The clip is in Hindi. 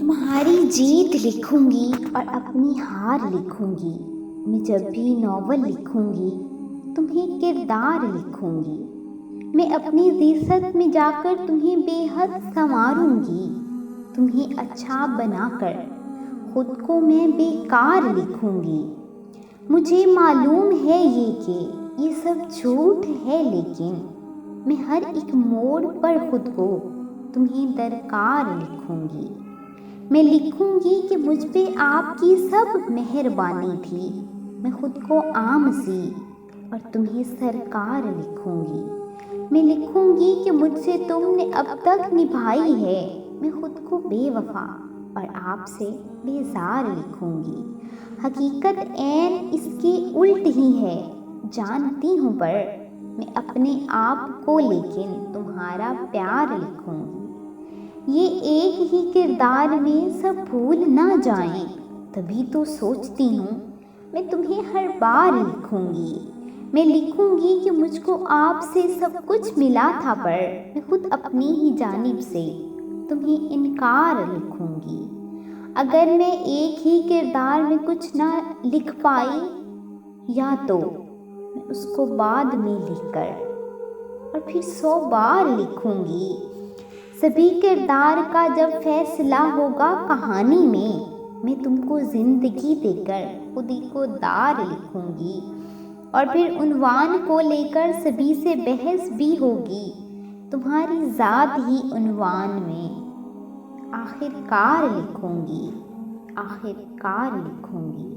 तुम्हारी जीत लिखूंगी और अपनी हार लिखूंगी। मैं जब भी नॉवल लिखूंगी तुम्हें किरदार लिखूंगी। मैं अपनी रिसत में जाकर तुम्हें बेहद संवारूंगी। तुम्हें अच्छा बनाकर खुद को मैं बेकार लिखूंगी। मुझे मालूम है कि ये सब झूठ है, लेकिन मैं हर एक मोड़ पर खुद को तुम्हें दरकार लिखूंगी। मैं लिखूंगी कि मुझ पे आपकी सब मेहरबानी थी। मैं खुद को आम सी और तुम्हें सरकार लिखूंगी। मैं लिखूंगी कि मुझसे तुमने अब तक निभाई है। मैं खुद को बेवफा और आपसे बेजार लिखूंगी। हकीकत ऐन इसके उल्ट ही है, जानती हूँ, पर मैं अपने आप को लेकिन तुम्हारा प्यार लिखूंगी। ये एक ही किरदार में सब भूल ना जाएं, तभी तो सोचती हूँ मैं तुम्हें हर बार लिखूंगी। मैं लिखूंगी कि मुझको आपसे सब कुछ मिला था, पर मैं खुद अपनी ही जानिब से तुम्हें इनकार लिखूंगी। अगर मैं एक ही किरदार में कुछ ना लिख पाई, या तो मैं उसको बाद में लिखकर और फिर 100 बार लिखूंगी। सभी किरदार का जब फैसला होगा कहानी में, मैं तुमको जिंदगी देकर खुदी को दार लिखूंगी। और फिर उन्वान को लेकर सभी से बहस भी होगी। तुम्हारी ज़ात ही उन्वान में आखिरकार लिखूंगी, आखिरकार लिखूंगी।